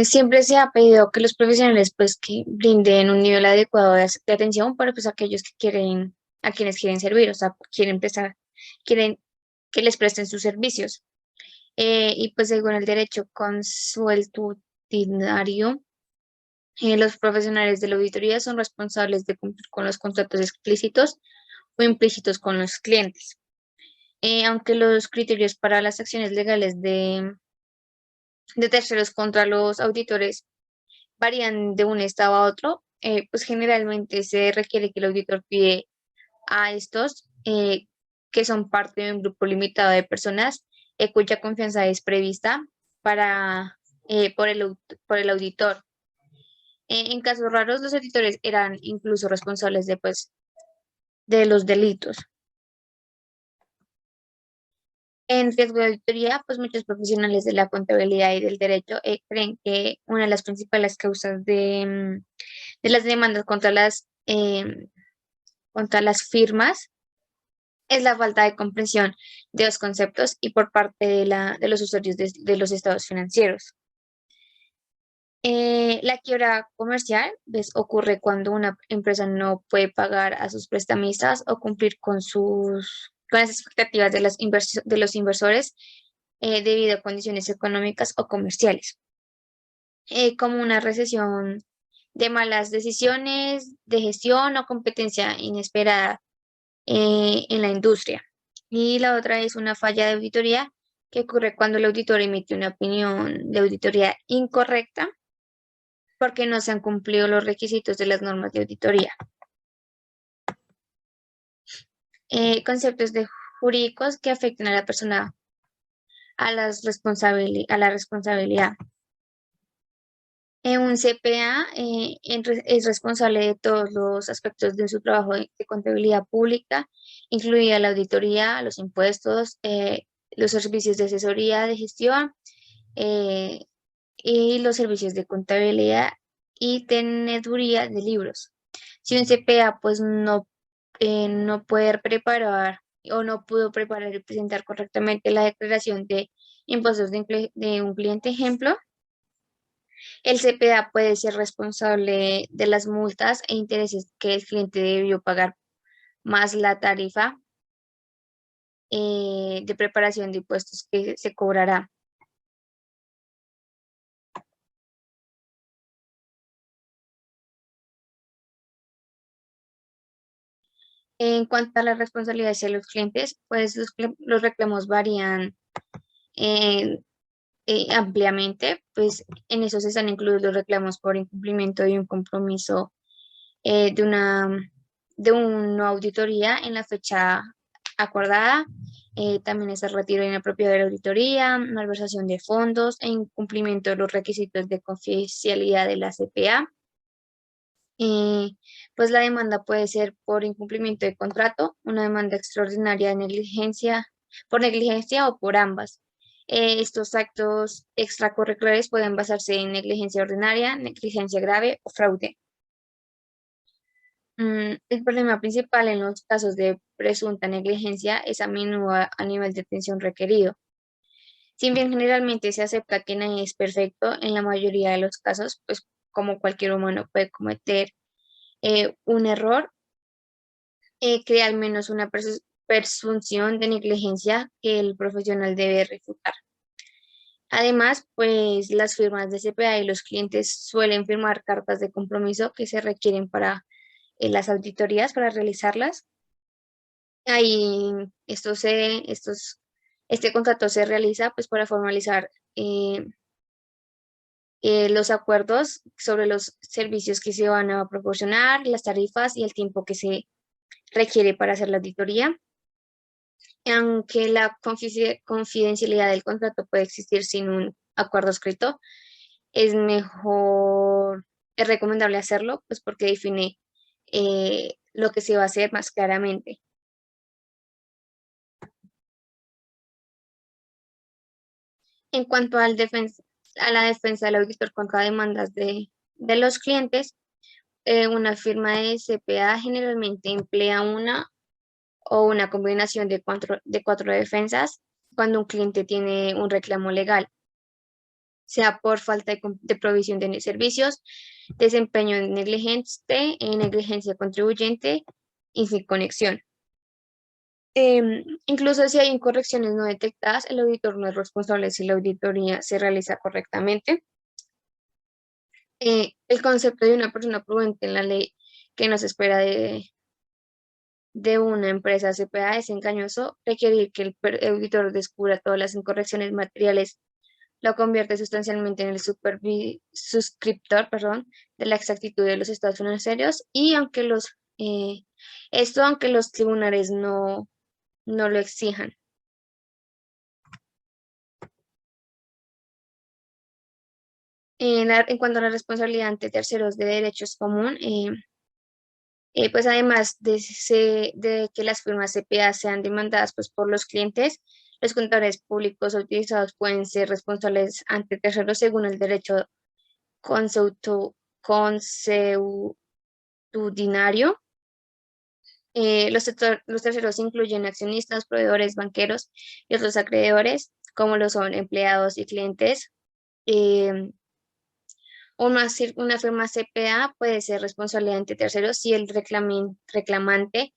Siempre se ha pedido que los profesionales pues que brinden un nivel adecuado de atención para pues aquellos que quieren, a quienes quieren servir, o sea, quieren que les presten sus servicios. Y pues según el derecho consuetudinario, los profesionales de la auditoría son responsables de cumplir con los contratos explícitos o implícitos con los clientes. Aunque los criterios para las acciones legales de terceros contra los auditores varían de un estado a otro, pues generalmente se requiere que el auditor pide a estos, que son parte de un grupo limitado de personas, cuya confianza es prevista para, por el auditor. En casos raros, los auditores eran incluso responsables de, pues, de los delitos. En riesgo de auditoría, pues muchos profesionales de la contabilidad y del derecho creen que una de las principales causas de las demandas contra las firmas es la falta de comprensión de los conceptos y por parte de los usuarios de los estados financieros. La quiebra comercial, ¿ves? Ocurre cuando una empresa no puede pagar a sus prestamistas o cumplir con las expectativas de los inversores, debido a condiciones económicas o comerciales, como una recesión de malas decisiones de gestión o competencia inesperada en la industria. Y la otra es una falla de auditoría que ocurre cuando el auditor emite una opinión de auditoría incorrecta porque no se han cumplido los requisitos de las normas de auditoría. Conceptos de jurídicos que afectan a la persona a la responsabilidad. Un CPA es responsable de todos los aspectos de su trabajo de contabilidad pública, incluida la auditoría, los impuestos, los servicios de asesoría de gestión, eh, y los servicios de contabilidad y teneduría de libros. Si un CPA pues no puede preparar o no pudo preparar y presentar correctamente la declaración de impuestos de un cliente ejemplo, el CPA puede ser responsable de las multas e intereses que el cliente debió pagar más la tarifa de preparación de impuestos que se cobrará. En cuanto a las responsabilidades de los clientes, pues los reclamos varían eh, ampliamente, pues en esos están incluidos los reclamos por incumplimiento de un compromiso, eh, de una, de una auditoría en la fecha acordada. También es el retiro inapropiado de la auditoría, malversación de fondos e incumplimiento de los requisitos de confidencialidad de la CPA. Eh, pues la demanda puede ser por incumplimiento de contrato, una demanda extraordinaria de negligencia, por negligencia o por ambas. Estos actos extracurriculares pueden basarse en negligencia ordinaria, negligencia grave o fraude. El problema principal en los casos de presunta negligencia es a menudo a nivel de atención requerido. Si bien generalmente se acepta que nadie es perfecto, en la mayoría de los casos, pues como cualquier humano puede cometer un error, crea al menos una presunción de negligencia que el profesional debe refutar. Además, pues las firmas de CPA y los clientes suelen firmar cartas de compromiso que se requieren para las auditorías, para realizarlas. Ahí este contrato se realiza pues para formalizar los acuerdos sobre los servicios que se van a proporcionar, las tarifas y el tiempo que se requiere para hacer la auditoría. Aunque la confidencialidad del contrato puede existir sin un acuerdo escrito, es recomendable hacerlo, pues porque define lo que se va a hacer más claramente. En cuanto a la defensa del auditor contra demandas de los clientes, una firma de CPA generalmente emplea una o una combinación de cuatro defensas cuando un cliente tiene un reclamo legal. sea por falta de provisión de servicios, desempeño negligente, negligencia contribuyente y sin conexión. Incluso si hay incorrecciones no detectadas, el auditor no es responsable si la auditoría se realiza correctamente. El concepto de una persona prudente en la ley que no se espera de una empresa CPA es engañoso. Requerir que el auditor descubra todas las incorrecciones materiales lo convierte sustancialmente en el suscriptor, perdón, de la exactitud de los estados financieros y eh, aunque los tribunales no lo exijan. En cuanto a la responsabilidad ante terceros de derechos común, pues además de que las firmas CPA sean demandadas pues, por los clientes, los contadores públicos utilizados pueden ser responsables ante terceros según el derecho consuetudinario. Los terceros incluyen accionistas, proveedores, banqueros y otros acreedores, como lo son empleados y clientes. Eh, una firma CPA puede ser responsable ante terceros si el reclamante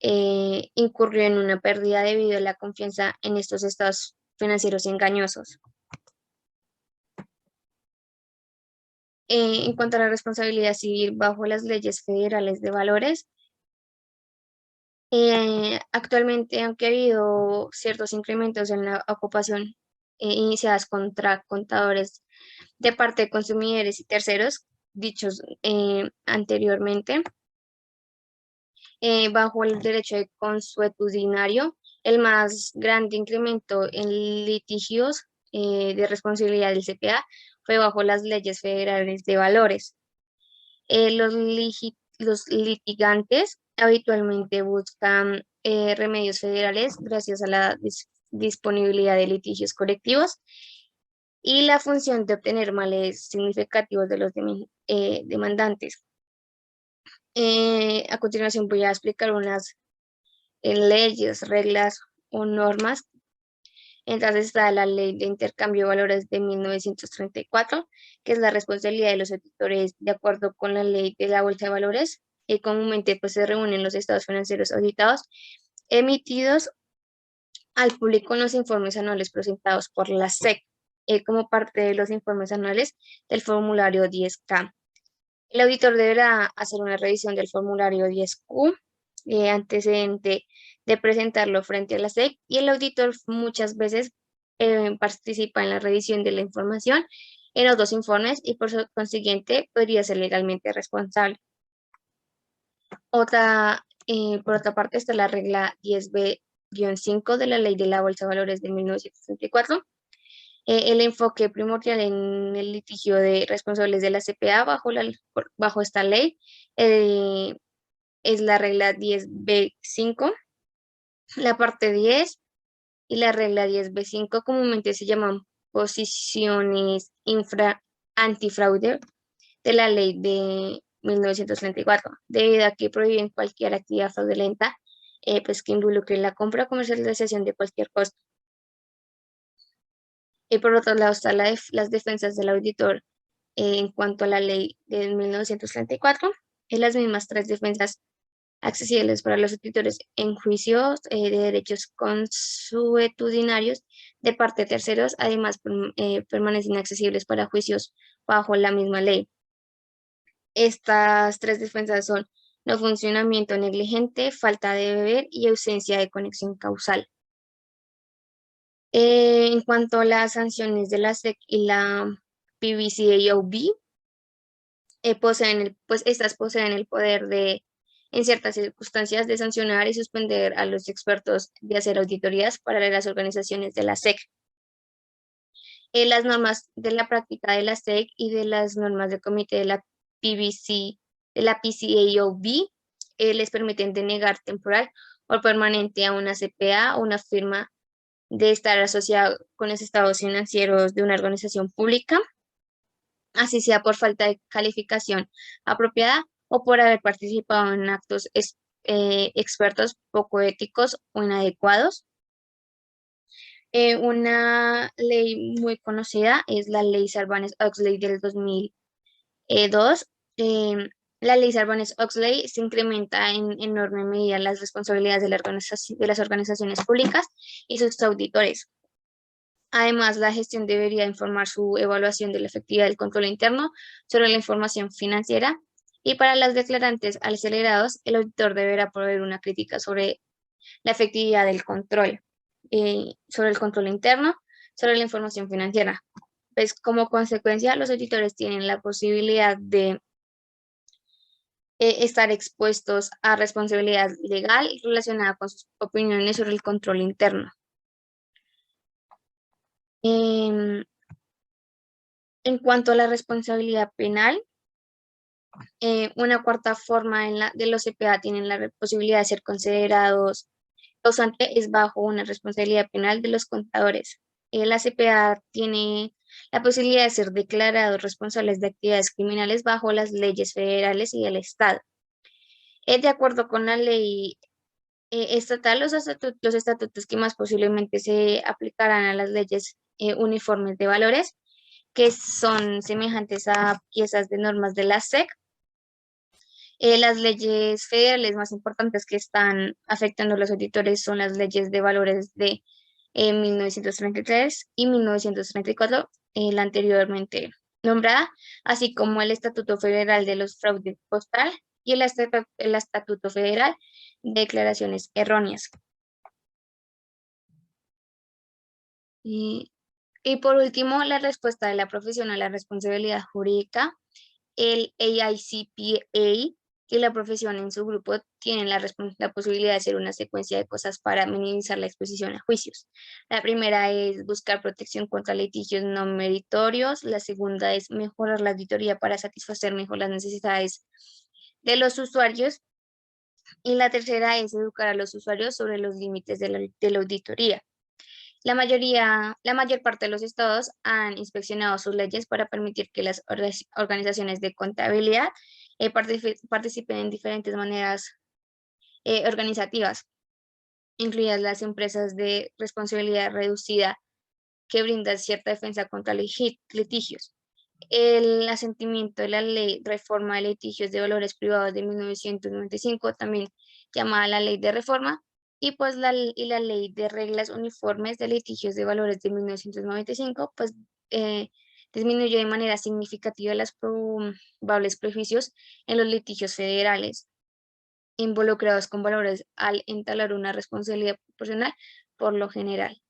incurrió en una pérdida debido a la confianza en estos estados financieros engañosos. En cuanto a la responsabilidad civil bajo las leyes federales de valores, actualmente, aunque ha habido ciertos incrementos en la ocupación iniciadas contra contadores de parte de consumidores y terceros, dichos anteriormente, bajo el derecho de consuetudinario, el más grande incremento en litigios de responsabilidad del CPA fue bajo las leyes federales de valores. Los litigantes habitualmente buscan remedios federales gracias a la disponibilidad de litigios colectivos y la función de obtener males significativos de los demandantes. A continuación voy a explicar unas leyes, reglas o normas. Entonces está la Ley de Intercambio de Valores de 1934, que es la responsabilidad de los auditores de acuerdo con la Ley de la Bolsa de Valores. Y comúnmente pues, se reúnen los estados financieros auditados emitidos al público en los informes anuales presentados por la SEC como parte de los informes anuales del formulario 10K. El auditor deberá hacer una revisión del formulario 10Q antecedente de presentarlo frente a la SEC y el auditor muchas veces participa en la revisión de la información en los dos informes y por consiguiente podría ser legalmente responsable. Por otra parte está la regla 10B-5 de la Ley de la Bolsa de Valores de 1964. El enfoque primordial en el litigio de responsables de la CPA bajo esta ley es la regla 10B-5, la parte 10 y la regla 10B-5 comúnmente se llaman posiciones antifraude de la ley de 1934, debido a que prohíben cualquier actividad fraudulenta pues que involucre la compra o comercialización de cualquier cosa. Y por otro lado están las defensas del auditor en cuanto a la ley de 1934, y las mismas tres defensas accesibles para los auditores en juicios de derechos consuetudinarios de parte de terceros, además permanecen accesibles para juicios bajo la misma ley. Estas tres defensas son no funcionamiento negligente, falta de deber y ausencia de conexión causal. En cuanto a las sanciones de la SEC y la PBCAOB, pues estas poseen el poder de, en ciertas circunstancias, de sancionar y suspender a los expertos de hacer auditorías para las organizaciones de la SEC. Las normas de la práctica de la SEC y de las normas del comité de la PCAOB les permiten denegar temporal o permanente a una CPA o una firma de estar asociado con los estados financieros de una organización pública, así sea por falta de calificación apropiada o por haber participado en actos expertos poco éticos o inadecuados. Una ley muy conocida es la ley Sarbanes-Oxley del 2002. La ley Sarbanes-Oxley se incrementa en enorme medida las responsabilidades de de las organizaciones públicas y sus auditores. Además, la gestión debería informar su evaluación de la efectividad del control interno sobre la información financiera, y para las declarantes acelerados, el auditor deberá proveer una crítica sobre la efectividad del control, sobre el control interno, sobre la información financiera. Pues como consecuencia, los auditores tienen la posibilidad de estar expuestos a responsabilidad legal relacionada con sus opiniones sobre el control interno. Em, en cuanto a la responsabilidad penal, una cuarta forma de los CPA tienen la posibilidad de ser considerados causante es bajo una responsabilidad penal de los contadores. La CPA tiene la posibilidad de ser declarados responsables de actividades criminales bajo las leyes federales y del Estado. De acuerdo con la ley estatal, los estatutos que más posiblemente se aplicarán a las leyes uniformes de valores, que son semejantes a piezas de normas de la SEC. Las leyes federales más importantes que están afectando a los auditores son las leyes de valores de 1933 y 1934, la anteriormente nombrada, así como el Estatuto Federal de los Fraudes Postal y el Estatuto Federal de Declaraciones Erróneas. Y, y por último, la respuesta de la profesión a la responsabilidad jurídica. El AICPA y la profesión en su grupo tienen la posibilidad de hacer una secuencia de cosas para minimizar la exposición a juicios. La primera es buscar protección contra litigios no meritorios. La segunda es mejorar la auditoría para satisfacer mejor las necesidades de los usuarios. Y la tercera es educar a los usuarios sobre los límites de la auditoría. La mayor parte de los estados han inspeccionado sus leyes para permitir que las organizaciones de contabilidad participen en diferentes maneras organizativas, incluidas las empresas de responsabilidad reducida que brindan cierta defensa contra litigios. El asentimiento de la ley reforma de litigios de valores privados de 1995, también llamada la ley de reforma, y pues la ley de reglas uniformes de litigios de valores de 1995, pues disminuyó de manera significativa los probables prejuicios en los litigios federales involucrados con valores al entablar una responsabilidad proporcional por lo general.